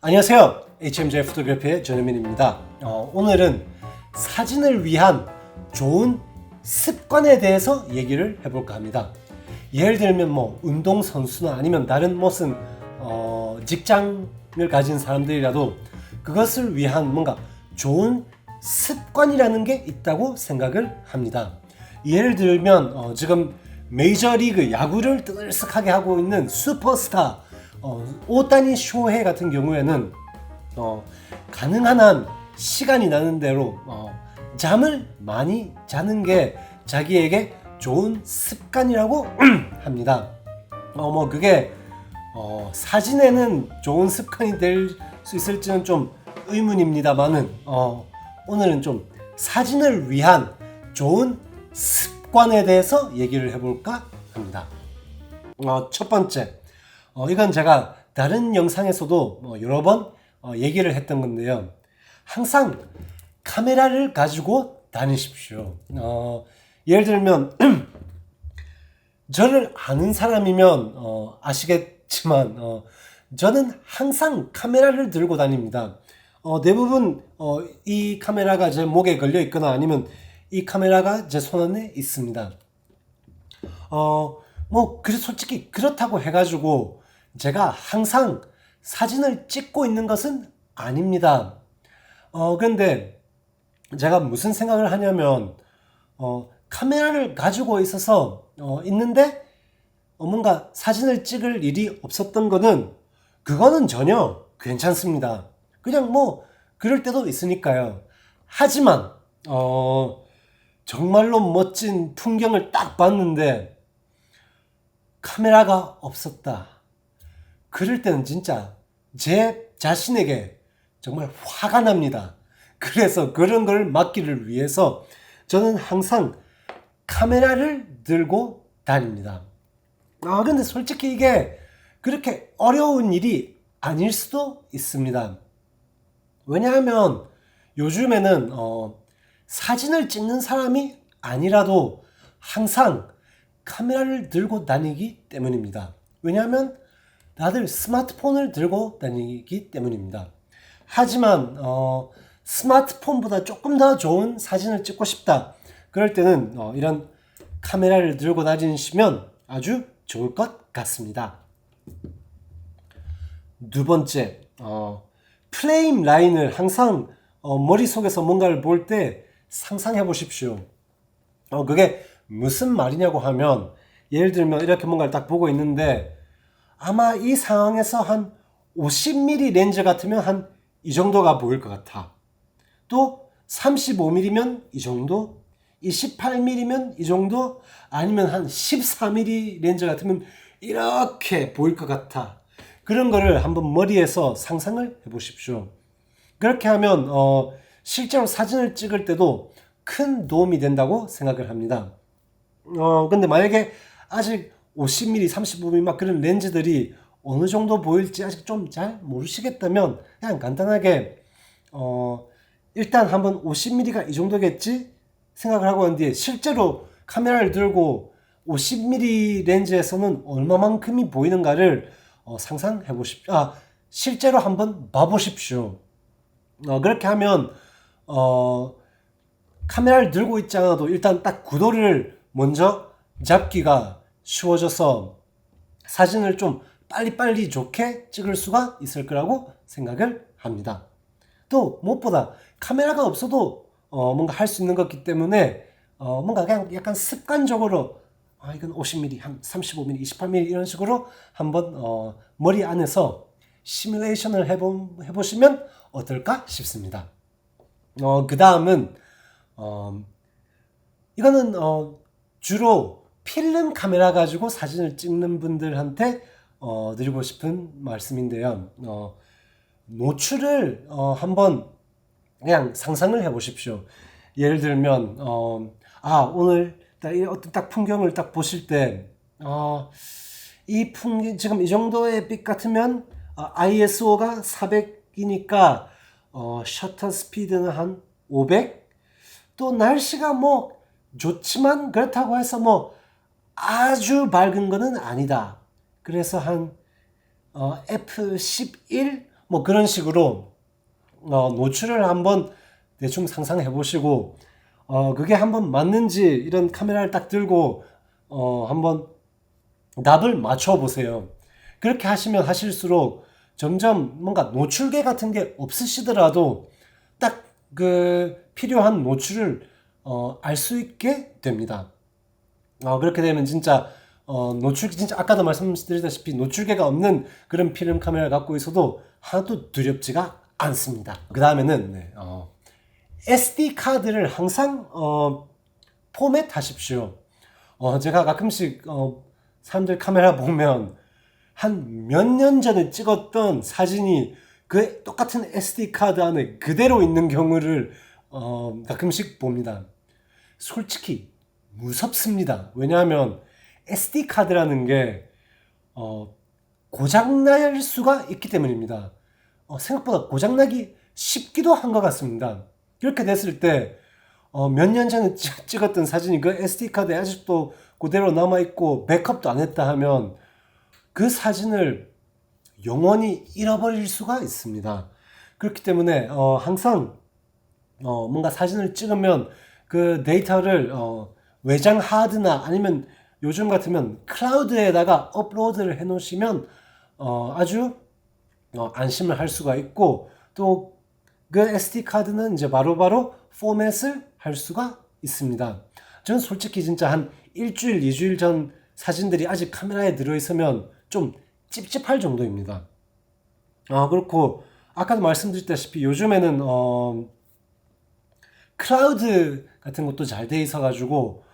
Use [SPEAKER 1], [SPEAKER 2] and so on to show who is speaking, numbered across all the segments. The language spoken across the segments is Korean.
[SPEAKER 1] 안녕하세요. HMJ 포토그래피의 전현민입니다. 오늘은 사진을 위한 좋은 습관에 대해서 얘기를 해볼까 합니다. 예를 들면 운동선수나 아니면 다른 무슨 직장을 가진 사람들이라도 그것을 위한 뭔가 좋은 습관이라는 게 있다고 생각을 합니다. 예를 들면 지금 메이저리그 야구를 뜨늘쓱하게 하고 있는 슈퍼스타 오타니 쇼헤이 같은 경우에는 가능한 한 시간이 나는 대로 잠을 많이 자는 게 자기에게 좋은 습관이라고 합니다. 그게 사진에는 좋은 습관이 될 수 있을지는 좀 의문입니다만은 오늘은 좀 사진을 위한 좋은 습관에 대해서 얘기를 해볼까 합니다. 첫 번째, 이건 제가 다른 영상에서도 여러 번 얘기를 했던 건데요. 항상 카메라를 가지고 다니십시오. 예를 들면 저를 아는 사람이면 아시겠지만 저는 항상 카메라를 들고 다닙니다. 대부분 이 카메라가 제 목에 걸려 있거나 아니면 이 카메라가 제 손 안에 있습니다. 솔직히 그렇다고 해가지고 제가 항상 사진을 찍고 있는 것은 아닙니다. 그런데 제가 무슨 생각을 하냐면 카메라를 가지고 있어서 있는데 뭔가 사진을 찍을 일이 없었던 그거는 전혀 괜찮습니다. 그냥 그럴 때도 있으니까요. 하지만 정말로 멋진 풍경을 딱 봤는데 카메라가 없었다. 그럴 때는 진짜 제 자신에게 정말 화가 납니다. 그래서 그런 걸 막기를 위해서 저는 항상 카메라를 들고 다닙니다. 근데 솔직히 이게 그렇게 어려운 일이 아닐 수도 있습니다. 왜냐하면 요즘에는 사진을 찍는 사람이 아니라도 항상 카메라를 들고 다니기 때문입니다. 왜냐하면 다들 스마트폰을 들고 다니기 때문입니다. 하지만 스마트폰보다 조금 더 좋은 사진을 찍고 싶다. 그럴 때는 이런 카메라를 들고 다니시면 아주 좋을 것 같습니다. 두 번째, 프레임 라인을 항상 머릿속에서 뭔가를 볼 때 상상해 보십시오. 그게 무슨 말이냐고 하면 예를 들면 이렇게 뭔가를 딱 보고 있는데 아마 이 상황에서 한 50mm 렌즈 같으면 한 이 정도가 보일 것 같아. 또 35mm면 이 정도, 28mm면 이 정도, 아니면 한 14mm 렌즈 같으면 이렇게 보일 것 같아. 그런 거를 한번 머리에서 상상을 해보십시오. 그렇게 하면 실제로 사진을 찍을 때도 큰 도움이 된다고 생각을 합니다. 근데 만약에 아직 50mm, 35mm 막 그런 렌즈들이 어느 정도 보일지 아직 좀 잘 모르시겠다면 그냥 간단하게 일단 한번 50mm가 이 정도겠지 생각을 하고 난 뒤에 실제로 카메라를 들고 50mm 렌즈에서는 얼마만큼이 보이는가를 상상해 보십시오. 실제로 한번 봐보십시오. 그렇게 하면 카메라를 들고 있지 않아도 일단 딱 구도를 먼저 잡기가 쉬워져서 사진을 좀 빨리빨리 좋게 찍을 수가 있을 거라고 생각을 합니다. 또 무엇보다 카메라가 없어도 뭔가 할 수 있는 것이기 때문에 뭔가 그냥 약간 습관적으로 이건 50mm, 한 35mm, 28mm 이런 식으로 한번 머리 안에서 시뮬레이션을 해보시면 어떨까 싶습니다. 그 다음은 이거는 주로 필름 카메라 가지고 사진을 찍는 분들한테 드리고 싶은 말씀인데요. 노출을 한번 그냥 상상을 해보십시오. 예를 들면 오늘 어떤 딱 풍경을 딱 보실 때 이 풍경 지금 이 정도의 빛 같으면 ISO가 400이니까 셔터 스피드는 한 500. 또 날씨가 좋지만 그렇다고 해서 아주 밝은 거는 아니다. 그래서 한 F11 뭐 그런 식으로 노출을 한번 대충 상상해 보시고 그게 한번 맞는지 이런 카메라를 딱 들고 한번 납을 맞춰 보세요. 그렇게 하시면 하실수록 점점 뭔가 노출계 같은 게 없으시더라도 딱 그 필요한 노출을 알 수 있게 됩니다. 그렇게 되면 진짜 노출계 진짜 아까도 말씀드렸다시피 노출계가 없는 그런 필름 카메라를 갖고 있어도 하나도 두렵지가 않습니다. 그 다음에는 SD 카드를 항상 포맷 하십시오. 제가 가끔씩 사람들 카메라 보면 한 몇 년 전에 찍었던 사진이 그 똑같은 SD 카드 안에 그대로 있는 경우를 가끔씩 봅니다. 솔직히 무섭습니다. 왜냐하면 SD 카드라는 게 고장날 수가 있기 때문입니다. 생각보다 고장나기 쉽기도 한 것 같습니다. 그렇게 됐을 때 몇 년 전에 찍었던 사진이 그 SD 카드에 아직도 그대로 남아있고 백업도 안 했다 하면 그 사진을 영원히 잃어버릴 수가 있습니다. 그렇기 때문에 항상 뭔가 사진을 찍으면 그 데이터를 외장 하드나 아니면 요즘 같으면 클라우드에다가 업로드를 해 놓으시면 아주 안심을 할 수가 있고 또 그 SD 카드는 이제 바로바로 포맷을 할 수가 있습니다. 저는 솔직히 진짜 한 일주일, 2주일 전 사진들이 아직 카메라에 들어있으면 좀 찝찝할 정도입니다. 그렇고 아까도 말씀드렸다시피 요즘에는 클라우드 같은 것도 잘 돼 있어 가지고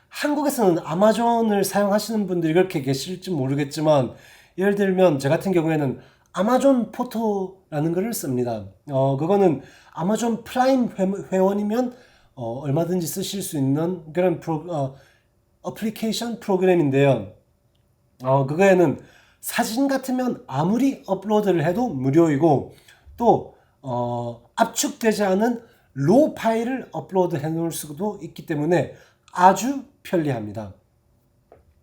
[SPEAKER 1] 한국에서는 아마존을 사용하시는 분들이 그렇게 계실지 모르겠지만 예를 들면 저 같은 경우에는 아마존 포토라는 거를 씁니다. 그거는 아마존 프라임 회원이면 얼마든지 쓰실 수 있는 그런 어플리케이션 프로그램인데요. 그거에는 사진 같으면 아무리 업로드를 해도 무료이고 또 압축되지 않은 로 파일을 업로드 해 놓을 수도 있기 때문에 아주 편리합니다.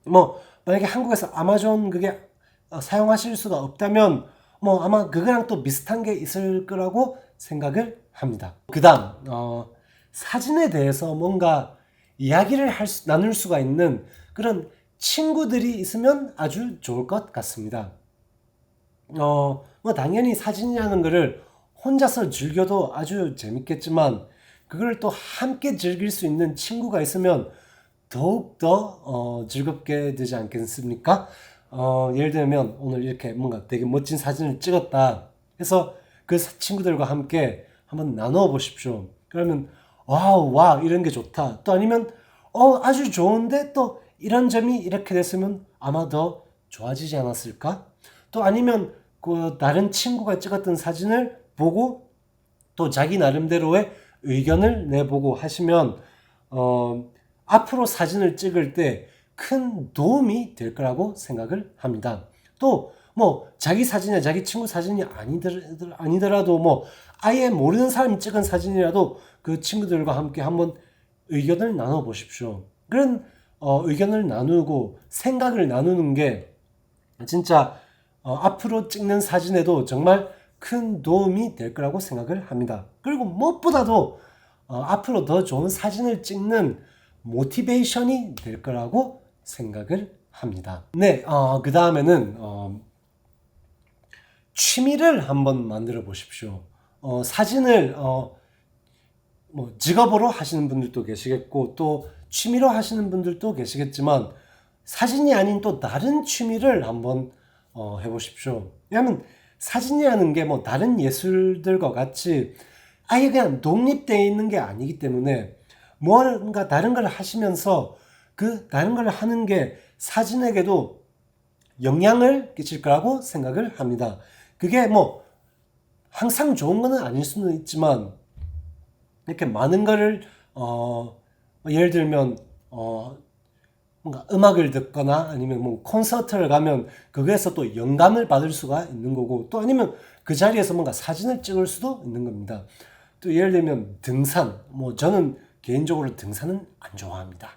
[SPEAKER 1] 뭐 만약에 한국에서 아마존 그게 사용하실 수가 없다면 뭐 아마 그거랑 또 비슷한 게 있을 거라고 생각을 합니다. 그 다음 사진에 대해서 뭔가 이야기를 나눌 수가 있는 그런 친구들이 있으면 아주 좋을 것 같습니다. 뭐 당연히 사진이라는 거를 혼자서 즐겨도 아주 재밌겠지만 그걸 또 함께 즐길 수 있는 친구가 있으면 더욱더 즐겁게 되지 않겠습니까? 예를 들면 오늘 이렇게 뭔가 되게 멋진 사진을 찍었다 해서 그 친구들과 함께 한번 나누어 보십시오. 그러면 와우 와 이런 게 좋다. 또 아니면 아주 좋은데 또 이런 점이 이렇게 됐으면 아마 더 좋아지지 않았을까? 또 아니면 그 다른 친구가 찍었던 사진을 보고 또 자기 나름대로의 의견을 내보고 하시면 앞으로 사진을 찍을 때 큰 도움이 될 거라고 생각을 합니다. 또 뭐 자기 사진이나 자기 친구 사진이 아니더라도 뭐 아예 모르는 사람이 찍은 사진이라도 그 친구들과 함께 한번 의견을 나눠 보십시오. 그런 의견을 나누고 생각을 나누는 게 진짜 앞으로 찍는 사진에도 정말 큰 도움이 될 거라고 생각을 합니다. 그리고 무엇보다도 앞으로 더 좋은 사진을 찍는 모티베이션이 될 거라고 생각을 합니다. 네, 그 다음에는 취미를 한번 만들어 보십시오. 사진을 뭐 직업으로 하시는 분들도 계시겠고 또 취미로 하시는 분들도 계시겠지만 사진이 아닌 또 다른 취미를 한번 해보십시오. 왜냐하면 사진이라는 게 뭐 다른 예술들과 같이 아예 그냥 독립되어 있는 게 아니기 때문에 뭔가 다른 걸 하시면서 그 다른 걸 하는 게 사진에게도 영향을 끼칠 거라고 생각을 합니다. 그게 뭐 항상 좋은 거는 아닐 수는 있지만 이렇게 많은 거를 예를 들면 뭔가 음악을 듣거나 아니면 뭐 콘서트를 가면 거기에서 또 영감을 받을 수가 있는 거고 또 아니면 그 자리에서 뭔가 사진을 찍을 수도 있는 겁니다. 또 예를 들면 등산, 뭐 저는 개인적으로 등산은 안 좋아합니다.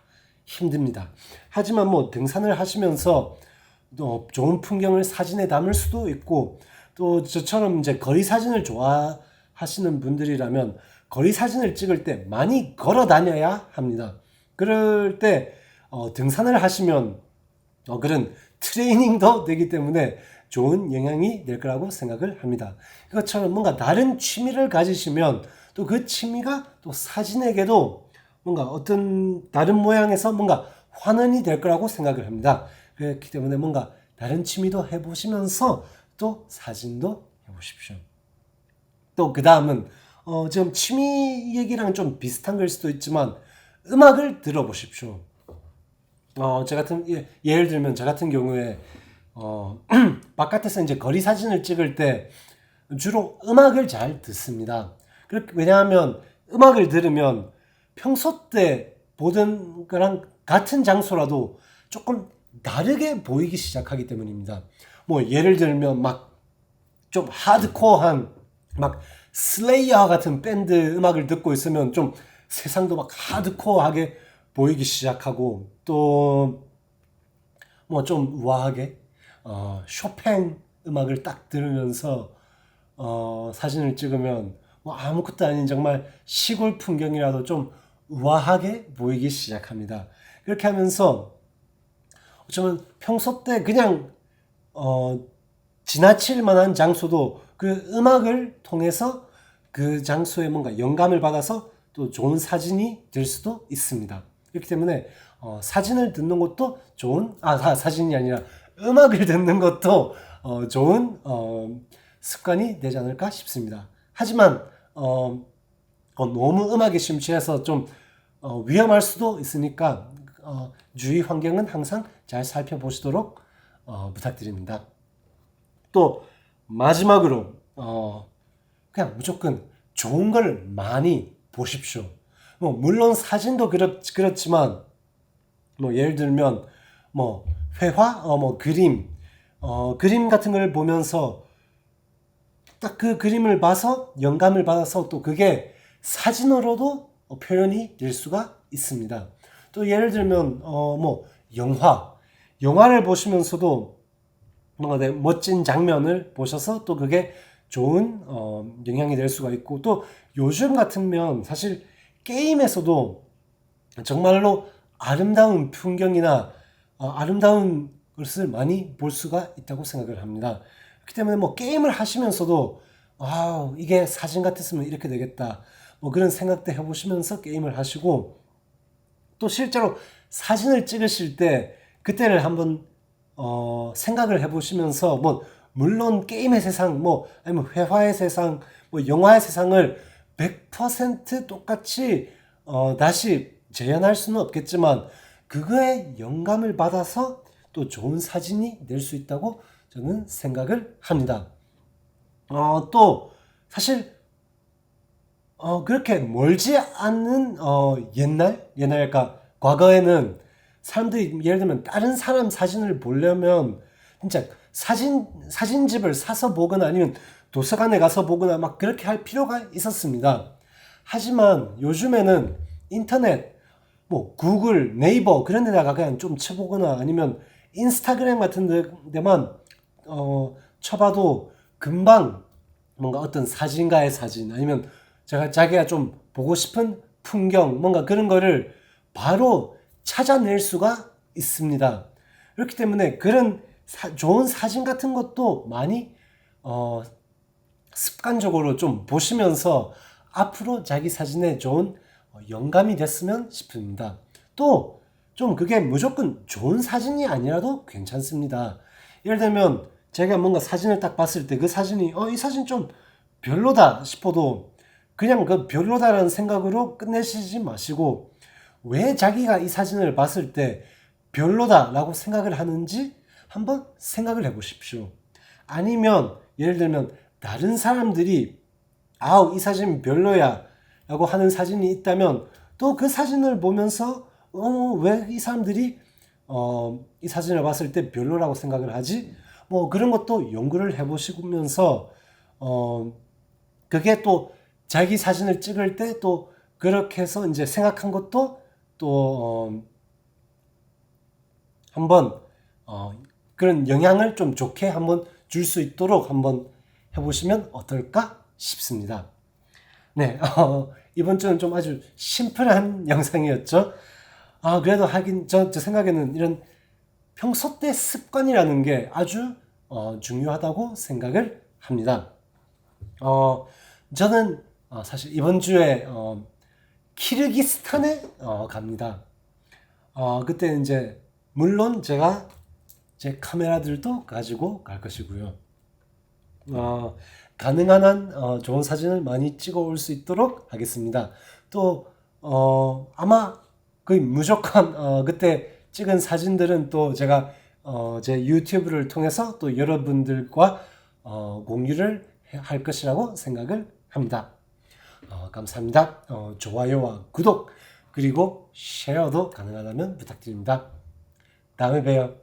[SPEAKER 1] 힘듭니다. 하지만 뭐 등산을 하시면서 또 좋은 풍경을 사진에 담을 수도 있고 또 저처럼 이제 거리 사진을 좋아하시는 분들이라면 거리 사진을 찍을 때 많이 걸어 다녀야 합니다. 그럴 때 등산을 하시면 그런 트레이닝도 되기 때문에 좋은 영향이 될 거라고 생각을 합니다. 그것처럼 뭔가 다른 취미를 가지시면 또 그 취미가 또 사진에게도 뭔가 어떤 다른 모양에서 뭔가 환원이 될 거라고 생각을 합니다. 그렇기 때문에 뭔가 다른 취미도 해보시면서 또 사진도 해보십시오. 또 그 다음은 지금 취미 얘기랑 좀 비슷한 걸 수도 있지만 음악을 들어보십시오. 예를 들면 저 같은 경우에 바깥에서 이제 거리 사진을 찍을 때 주로 음악을 잘 듣습니다. 왜냐하면 음악을 들으면 평소 때 보던 거랑 같은 장소라도 조금 다르게 보이기 시작하기 때문입니다. 뭐 예를 들면 막 좀 하드코어한 막 슬레이어 같은 밴드 음악을 듣고 있으면 좀 세상도 막 하드코어하게 보이기 시작하고 또 뭐 좀 우아하게 쇼팽 음악을 딱 들으면서 사진을 찍으면 뭐 아무것도 아닌 정말 시골 풍경이라도 좀 우아하게 보이기 시작합니다. 그렇게 하면서 어쩌면 평소 때 그냥 지나칠 만한 장소도 그 음악을 통해서 그 장소에 뭔가 영감을 받아서 또 좋은 사진이 될 수도 있습니다. 그렇기 때문에 사진을 듣는 것도 사진이 아니라 음악을 듣는 것도 좋은 습관이 되지 않을까 싶습니다. 하지만 너무 음악에 심취해서 좀 위험할 수도 있으니까 주위 환경은 항상 잘 살펴보시도록 부탁드립니다. 또 마지막으로 그냥 무조건 좋은 걸 많이 보십시오. 뭐 물론 사진도 그렇지만 뭐 예를 들면 뭐 회화, 그림 같은 걸 보면서 딱 그 그림을 봐서 영감을 받아서 또 그게 사진으로도 표현이 될 수가 있습니다. 또 예를 들면 뭐 영화를 보시면서도 뭔가 멋진 장면을 보셔서 또 그게 좋은 영향이 될 수가 있고, 또 요즘 같으면 사실 게임에서도 정말로 아름다운 풍경이나 아름다운 것을 많이 볼 수가 있다고 생각을 합니다. 그렇기 때문에 뭐 게임을 하시면서도 이게 사진 같았으면 이렇게 되겠다, 뭐 그런 생각도 해보시면서 게임을 하시고, 또 실제로 사진을 찍으실 때 그때를 한번 생각을 해보시면서 뭐 물론 게임의 세상, 뭐 아니면 회화의 세상, 뭐 영화의 세상을 100% 똑같이 다시 재현할 수는 없겠지만 그거에 영감을 받아서 또 좋은 사진이 될 수 있다고 저는 생각을 합니다. 또 사실 그렇게 멀지 않는 옛날까 과거에는 사람들이 예를 들면 다른 사람 사진을 보려면 진짜 사진집을 사서 보거나 아니면 도서관에 가서 보거나 막 그렇게 할 필요가 있었습니다. 하지만 요즘에는 인터넷, 뭐 구글, 네이버 그런 데다가 그냥 좀 쳐보거나 아니면 인스타그램 같은 데만 쳐봐도 금방 뭔가 어떤 사진가의 사진, 아니면 자기가 좀 보고 싶은 풍경, 뭔가 그런 거를 바로 찾아낼 수가 있습니다. 그렇기 때문에 그런 좋은 사진 같은 것도 많이 습관적으로 좀 보시면서 앞으로 자기 사진에 좋은 영감이 됐으면 싶습니다. 또 좀 그게 무조건 좋은 사진이 아니라도 괜찮습니다. 예를 들면 제가 뭔가 사진을 딱 봤을 때 그 사진이 이 사진 좀 별로다 싶어도 그냥 그 별로다라는 생각으로 끝내시지 마시고, 왜 자기가 이 사진을 봤을 때 별로다라고 생각을 하는지 한번 생각을 해보십시오. 아니면 예를 들면 다른 사람들이 이 사진 별로야 라고 하는 사진이 있다면 또 그 사진을 보면서 왜 이 사람들이 이 사진을 봤을 때 별로라고 생각을 하지? 뭐 그런 것도 연구를 해보시면서 그게 또 자기 사진을 찍을 때 또 그렇게 해서 이제 생각한 것도 또 한번 그런 영향을 좀 좋게 한번 줄 수 있도록 한번 해보시면 어떨까 싶습니다. 네, 이번 주는 좀 아주 심플한 영상이었죠. 그래도 하긴 저 생각에는 이런 평소 때 습관이라는 게 아주 중요하다고 생각을 합니다. 저는 사실 이번 주에 키르기스탄에 갑니다. 그때 이제 물론 제가 제 카메라들도 가지고 갈 것이고요. 가능한 한 좋은 사진을 많이 찍어 올 수 있도록 하겠습니다. 또 아마 거의 무조건 그때 찍은 사진들은 또 제가 제 유튜브를 통해서 또 여러분들과 공유를 할 것이라고 생각을 합니다. 감사합니다. 좋아요와 구독 그리고 쉐어도 가능하다면 부탁드립니다. 다음에 봬요.